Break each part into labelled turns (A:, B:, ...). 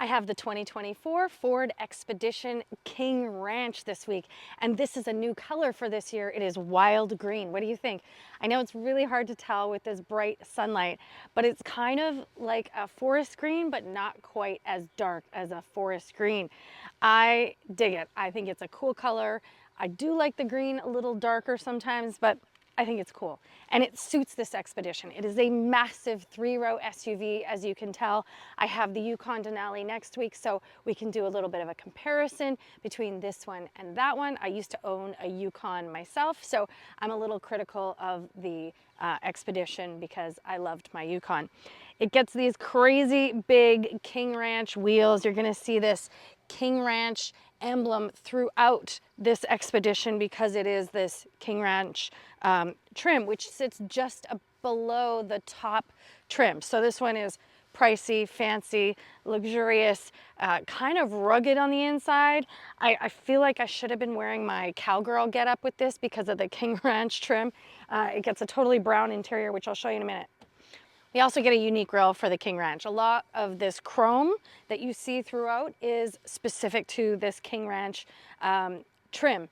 A: I have the 2024 Ford Expedition King Ranch this week, and this is a new color for this year. It is wild green. What do you think? I know it's really hard to tell with this bright sunlight, but it's kind of like a forest green, but not quite as dark as a forest green. I dig it. I think it's a cool color. I do like the green a little darker sometimes, but I think it's cool, and it suits this Expedition. It is a massive 3-row SUV, as you can tell. I have the Yukon Denali next week, so we can do a little bit of a comparison between this one and that one. I used to own a Yukon myself, so I'm a little critical of the Expedition because I loved my Yukon. It gets these crazy big King Ranch wheels. You're gonna see this King Ranch emblem throughout this Expedition because it is this King Ranch trim, which sits just below the top trim. So this one is pricey, fancy, luxurious, kind of rugged on the inside. I feel like I should have been wearing my cowgirl getup with this because of the King Ranch trim. It gets a totally brown interior, which I'll show you in a minute. We also get a unique grille for the King Ranch. A lot of this chrome that you see throughout is specific to this King Ranch trim.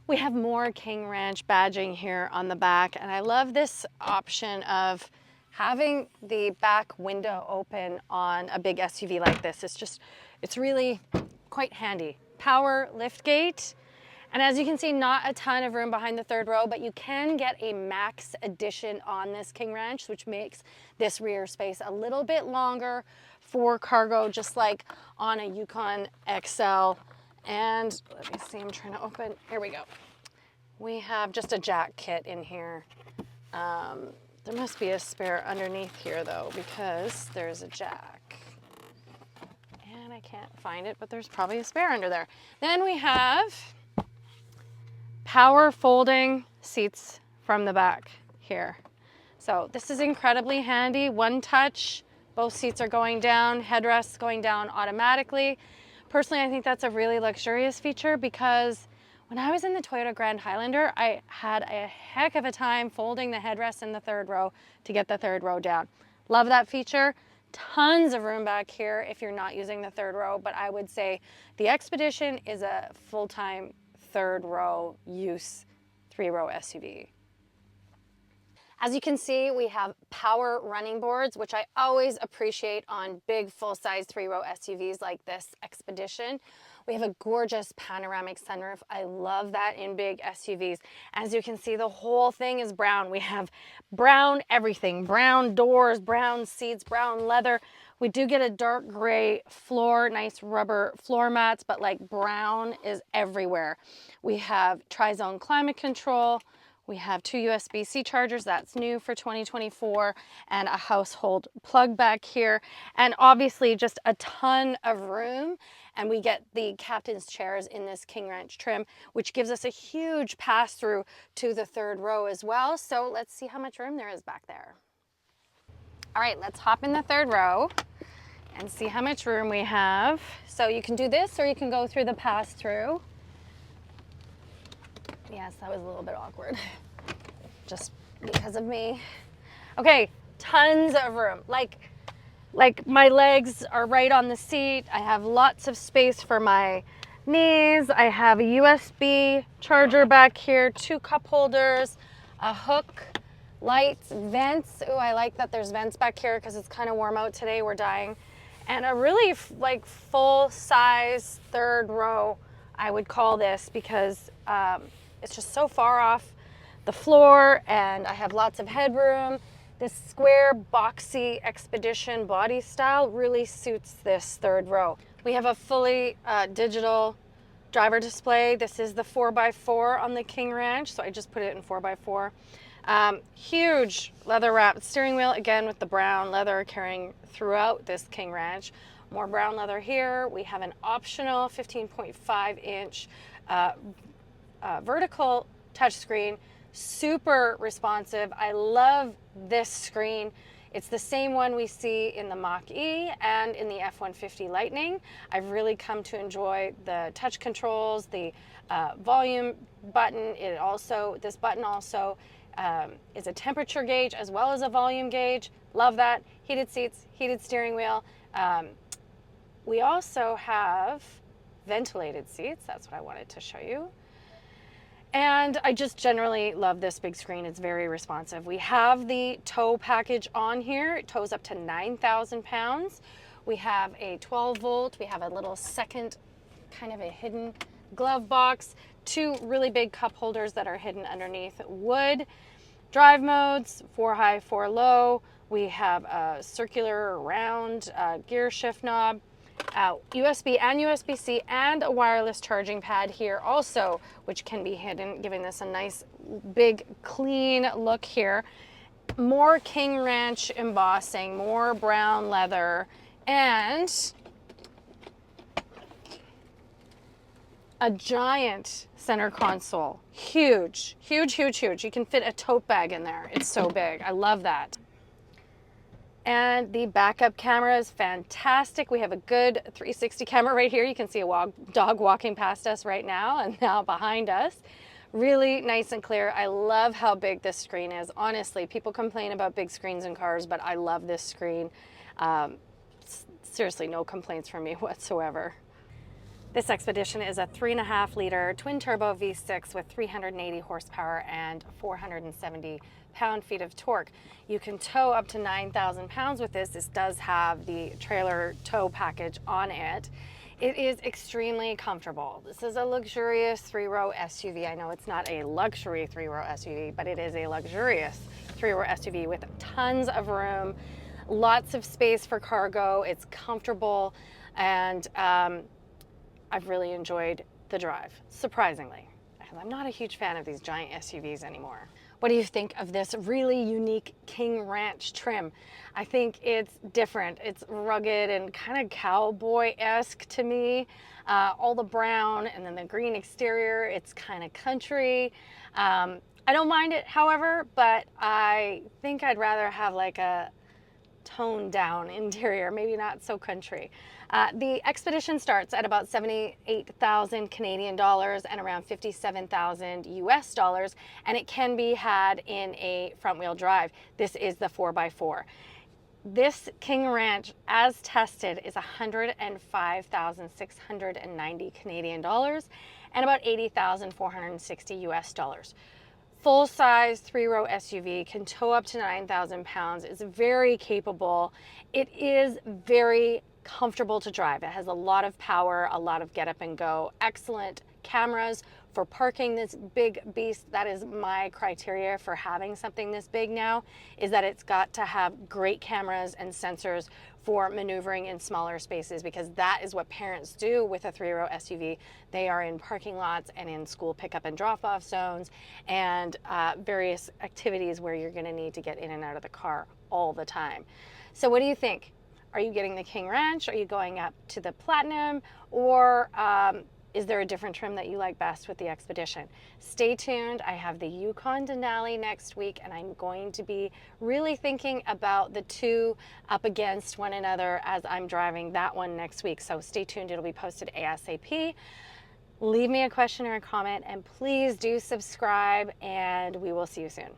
A: We have more King Ranch badging here on the back, and I love this option of having the back window open on a big SUV like this. It's really quite handy. Power lift gate. And as you can see, not a ton of room behind the third row, but you can get a max edition on this King Ranch, which makes this rear space a little bit longer for cargo, just like on a Yukon XL. And let me see, I'm trying to open, here we go. We have just a jack kit in here. There must be a spare underneath here though, because there's a jack. And I can't find it, but there's probably a spare under there. Then we have power folding seats from the back here. So this is incredibly handy. One touch, both seats are going down, headrests going down automatically. Personally, I think that's a really luxurious feature because when I was in the Toyota Grand Highlander, I had a heck of a time folding the headrest in the third row to get the third row down. Love that feature. Tons of room back here if you're not using the third row, but I would say the Expedition is a full-time third row use 3-row SUV. As you can see, we have power running boards, which I always appreciate on big full-size 3-row SUVs like this Expedition. We have a gorgeous panoramic sunroof. I love that in big SUVs. As you can see, the whole thing is brown. We have brown everything, brown doors, brown seats, brown leather. We do get a dark gray floor, nice rubber floor mats, but like brown is everywhere. We have tri-zone climate control. We have 2 USB-C chargers, that's new for 2024, and a household plug back here. And obviously just a ton of room. And we get the captain's chairs in this King Ranch trim, which gives us a huge pass-through to the third row as well. So let's see how much room there is back there. All right, let's hop in the third row and see how much room we have. So you can do this or you can go through the pass-through. Yes, that was a little bit awkward, just because of me. Okay, tons of room. Like my legs are right on the seat. I have lots of space for my knees. I have a USB charger back here, 2 cup holders, a hook, lights, vents. Ooh, I like that there's vents back here because it's kind of warm out today. We're dying. And a really like full-size third row, I would call this, because it's just so far off the floor and I have lots of headroom. This square, boxy Expedition body style really suits this third row. We have a fully digital driver display. This is the 4x4 on the King Ranch, so I just put it in 4x4. Huge leather wrapped steering wheel, again with the brown leather carrying throughout this King Ranch. More brown leather here. We have an optional 15.5-inch vertical touchscreen, super responsive. I love this screen. It's the same one we see in the Mach-E and in the F-150 Lightning. I've really come to enjoy the touch controls, the volume button. This button also is a temperature gauge as well as a volume gauge. Love that. Heated seats, heated steering wheel. We also have ventilated seats. That's what I wanted to show you. And I just generally love this big screen. It's very responsive. We have the tow package on here. It tows up to 9,000 pounds. We have a 12 volt. We have a little second kind of a hidden glove box. Two really big cup holders that are hidden underneath wood. Drive modes, 4 high, 4 low. We have a circular round gear shift knob. USB and USB-C and a wireless charging pad here also, which can be hidden, giving this a nice big clean look here. More King Ranch embossing, more brown leather, and a giant center console. Huge, huge, huge, huge. You can fit a tote bag in there. It's so big. I love that. And the backup camera is fantastic. We have a good 360 camera right here. You can see a dog walking past us right now and now behind us. Really nice and clear. I love how big this screen is. Honestly, people complain about big screens in cars, but I love this screen. Seriously, no complaints from me whatsoever. This Expedition is a 3.5 liter twin turbo V6 with 380 horsepower and 470 pound-feet of torque. You can tow up to 9,000 pounds with this. This does have the trailer tow package on it. It is extremely comfortable. This is a luxurious 3-row SUV. I know it's not a luxury 3-row SUV, but it is a luxurious 3-row SUV with tons of room, lots of space for cargo. It's comfortable, and I've really enjoyed the drive, surprisingly. I'm not a huge fan of these giant SUVs anymore. What do you think of this really unique King Ranch trim? I think it's different. It's rugged and kind of cowboy-esque to me. All the brown and then the green exterior, it's kind of country. I don't mind it, however, but I think I'd rather have like a toned down interior, maybe not so country. The Expedition starts at about 78,000 Canadian dollars and around 57,000 US dollars, and it can be had in a front wheel drive. This is the 4x4. This King Ranch, as tested, is 105,690 Canadian dollars and about 80,460 US dollars. Full-size 3-row SUV, can tow up to 9,000 pounds. It's very capable. It is very comfortable to drive. It has a lot of power, a lot of get up and go. Excellent cameras for parking this big beast. That is my criteria for having something this big now, is that it's got to have great cameras and sensors for maneuvering in smaller spaces, because that is what parents do with a 3-row SUV. They are in parking lots and in school pickup and drop-off zones and various activities where you're going to need to get in and out of the car all the time. So what do you think? Are you getting the King Ranch? Are you going up to the Platinum? Or is there a different trim that you like best with the Expedition? Stay tuned. I have the Yukon Denali next week, and I'm going to be really thinking about the two up against one another as I'm driving that one next week. So stay tuned. It'll be posted ASAP. Leave me a question or a comment, and please do subscribe, and we will see you soon.